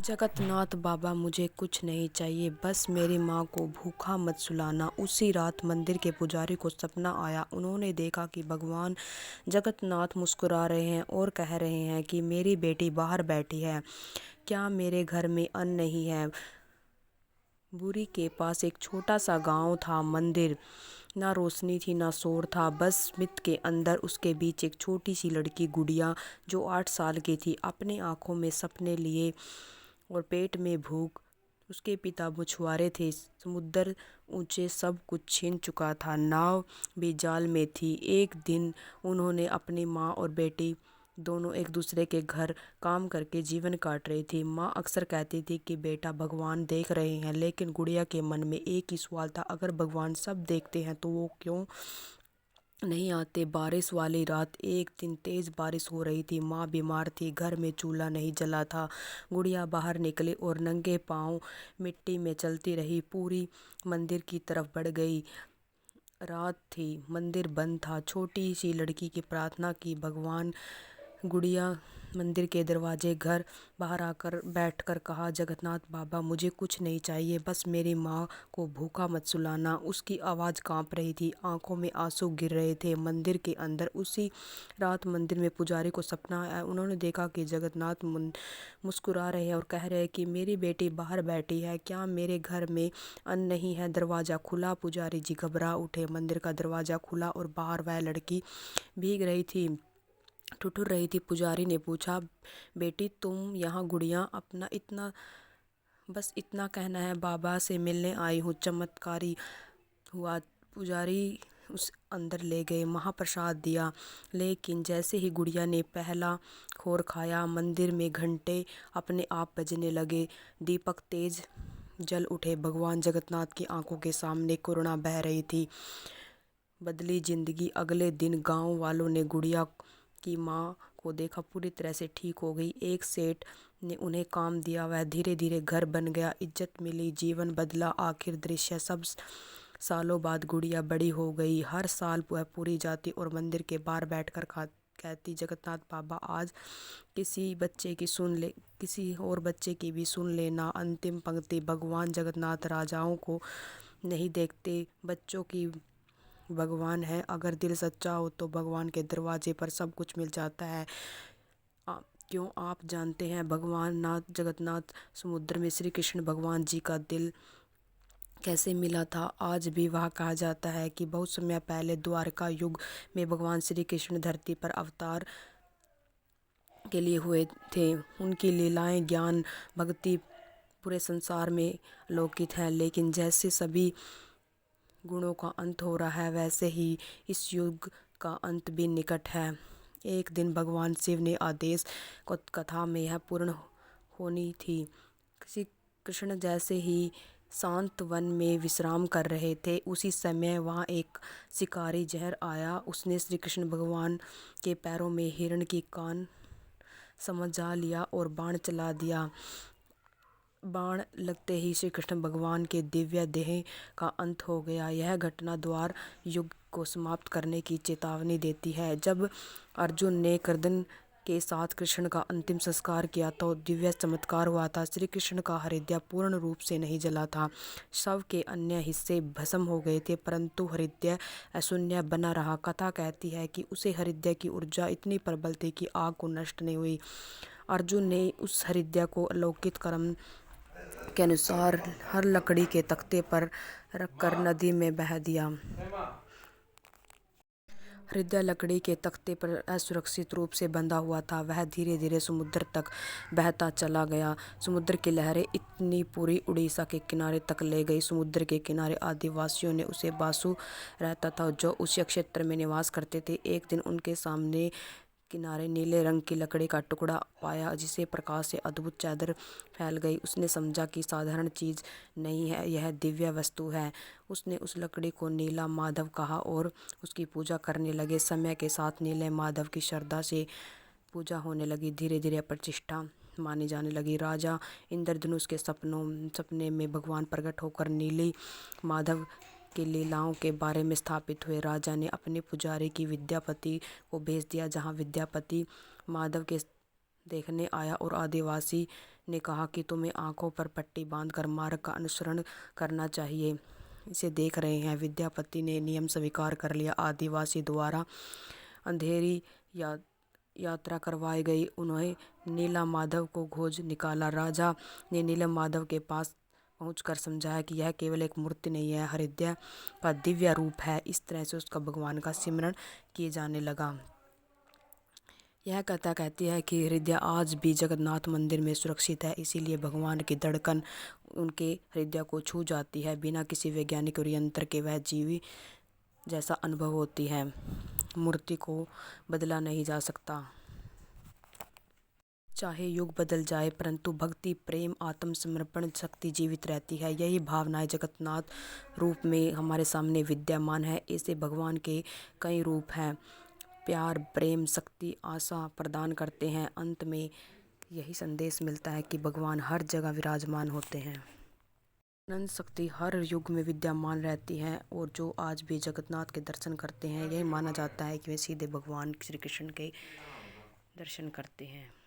जगन्नाथ बाबा मुझे कुछ नहीं चाहिए, बस मेरी माँ को भूखा मत सुलाना। उसी रात मंदिर के पुजारी को सपना आया। उन्होंने देखा कि भगवान जगन्नाथ मुस्कुरा रहे हैं और कह रहे हैं कि मेरी बेटी बाहर बैठी है, क्या मेरे घर में अन्न नहीं है। बुरी के पास एक छोटा सा गांव था। मंदिर ना रोशनी थी ना शोर था, बस मिट के अंदर उसके बीच एक छोटी सी लड़की गुड़िया, जो 8 साल की थी, अपने आंखों में सपने लिए और पेट में भूख। उसके पिता मछुआरे थे। समुद्र ऊंचे सब कुछ छीन चुका था, नाव भी जाल में थी। एक दिन उन्होंने अपनी माँ और बेटी दोनों एक दूसरे के घर काम करके जीवन काट रही थी। माँ अक्सर कहती थी कि बेटा, भगवान देख रहे हैं, लेकिन गुड़िया के मन में एक ही सवाल था, अगर भगवान सब देखते हैं तो वो क्यों नहीं आते। बारिश वाली रात, एक दिन तेज बारिश हो रही थी। माँ बीमार थी, घर में चूल्हा नहीं जला था। गुड़िया बाहर निकली और नंगे पाँव मिट्टी में चलती रही, पूरी मंदिर की तरफ बढ़ गई। रात थी, मंदिर बंद था। छोटी सी लड़की की प्रार्थना की, भगवान। गुड़िया मंदिर के दरवाजे घर बाहर आकर बैठकर कहा, जगन्नाथ बाबा मुझे कुछ नहीं चाहिए, बस मेरी माँ को भूखा मत सुलाना। उसकी आवाज़ कांप रही थी, आंखों में आंसू गिर रहे थे। मंदिर के अंदर उसी रात मंदिर में पुजारी को सपना आया। उन्होंने देखा कि जगन्नाथ मुस्कुरा रहे हैं और कह रहे हैं कि मेरी बेटी बाहर बैठी है, क्या मेरे घर में अन्न नहीं है। दरवाज़ा खुला, पुजारी जी घबरा उठे। मंदिर का दरवाज़ा खुला और बाहर वह लड़की भीग रही थी, ठुठुर रही थी। पुजारी ने पूछा, बेटी तुम यहाँ? गुड़िया, अपना इतना बस इतना कहना है, बाबा से मिलने आई हूँ, चमत्कारी हुआ। पुजारी उस अंदर ले गए, महाप्रसाद दिया, लेकिन जैसे ही गुड़िया ने पहला खोर खाया, मंदिर में घंटे अपने आप बजने लगे, दीपक तेज जल उठे। भगवान जगन्नाथ की आंखों के सामने करुणा बह रही थी। बदली जिंदगी। अगले दिन गांव वालों ने गुड़िया की माँ को देखा, पूरी तरह से ठीक हो गई। एक सेठ ने उन्हें काम दिया, वह धीरे धीरे घर बन गया, इज्जत मिली, जीवन बदला। आखिर दृश्य सब सालों बाद गुड़िया बड़ी हो गई। हर साल वह पूरी जाती और मंदिर के बाहर बैठकर कहती, जगन्नाथ बाबा आज किसी और बच्चे की भी सुन लेना। अंतिम पंक्ति, भगवान जगन्नाथ राजाओं को नहीं देखते, बच्चों की भगवान है। अगर दिल सच्चा हो तो भगवान के दरवाजे पर सब कुछ मिल जाता है। आ, क्यों आप जानते हैं भगवान नाथ जगन्नाथ समुद्र में श्री कृष्ण भगवान जी का दिल कैसे मिला था? आज भी वह कहा जाता है कि बहुत समय पहले द्वारका युग में भगवान श्री कृष्ण धरती पर अवतार के लिए हुए थे। उनकी लीलाएं, ज्ञान, भक्ति पूरे संसार में अलौकिक है, लेकिन जैसे सभी गुणों का अंत हो रहा है, वैसे ही इस युग का अंत भी निकट है। एक दिन भगवान शिव ने आदेश कथा में यह पूर्ण होनी थी। श्री कृष्ण जैसे ही शांत वन में विश्राम कर रहे थे, उसी समय वहाँ एक शिकारी जहर आया। उसने श्री कृष्ण भगवान के पैरों में हिरण की कान समझा लिया और बाण चला दिया। बाण लगते ही श्री कृष्ण भगवान के दिव्य देह का अंत हो गया। यह घटना द्वार युग को समाप्त करने की चेतावनी देती है। जब अर्जुन ने कर्दन के साथ कृष्ण का अंतिम संस्कार किया तो दिव्य चमत्कार हुआ था। श्री कृष्ण का हृदय पूर्ण रूप से नहीं जला था, शव के अन्य हिस्से भस्म हो गए थे, परंतु हृदय अशून्य बना रहा। कथा कहती है कि उसे हृदय की ऊर्जा इतनी प्रबल थी कि आग को नष्ट नहीं हुई। अर्जुन ने उस हृदय को अलौकिक कर्म के अनुसार हर लकड़ी के तख्ते पर रखकर नदी में बहा दिया। हृदय लकड़ी के तख्ते पर असुरक्षित रूप से बंधा हुआ था। वह धीरे धीरे समुद्र तक बहता चला गया। समुद्र की लहरें इतनी पूरी उड़ीसा के किनारे तक ले गई। समुद्र के किनारे आदिवासियों ने उसे बासु रहता था, जो उस क्षेत्र में निवास करते थे। एक दिन उनके सामने किनारे नीले रंग की लकड़ी का टुकड़ा पाया, जिसे प्रकाश से अद्भुत चादर फैल गई। उसने समझा कि साधारण चीज नहीं है, यह दिव्य वस्तु है। उसने उस लकड़ी को नीला माधव कहा और उसकी पूजा करने लगे। समय के साथ नीले माधव की श्रद्धा से पूजा होने लगी, धीरे धीरे प्रतिष्ठा मानी जाने लगी। राजा इंद्रधनुष के सपने में भगवान प्रकट होकर नीली माधव की लीलाओं के बारे में स्थापित हुए। राजा ने अपने पुजारी की विद्यापति को भेज दिया, जहाँ विद्यापति माधव के देखने आया और आदिवासी ने कहा कि तुम्हें आंखों पर पट्टी बांधकर मार्ग का अनुसरण करना चाहिए। इसे देख रहे हैं। विद्यापति ने नियम स्वीकार कर लिया। आदिवासी द्वारा अंधेरी यात्रा करवाई गई। उन्हें नीला माधव को खोज निकाला। राजा ने नीलम माधव के पास पहुंचकर समझाया कि यह केवल एक मूर्ति नहीं है, हृदय का दिव्य रूप है। इस तरह से उसका भगवान का सिमरन किए जाने लगा। यह कथा कहती है कि हृदय आज भी जगन्नाथ मंदिर में सुरक्षित है, इसीलिए भगवान की धड़कन उनके हृदय को छू जाती है। बिना किसी वैज्ञानिक और यंत्र के वह जीवी जैसा अनुभव होती है। मूर्ति को बदला नहीं जा सकता, चाहे युग बदल जाए, परंतु भक्ति, प्रेम, आत्मसमर्पण शक्ति जीवित रहती है। यही भावनाएं जगन्नाथ रूप में हमारे सामने विद्यमान है। ऐसे भगवान के कई रूप हैं। प्यार, प्रेम, शक्ति, आशा प्रदान करते हैं। अंत में यही संदेश मिलता है कि भगवान हर जगह विराजमान होते हैं। अनंत शक्ति हर युग में विद्यमान रहती हैं और जो आज भी जगन्नाथ के दर्शन करते हैं, यही माना जाता है कि वे सीधे भगवान श्री कृष्ण के दर्शन करते हैं।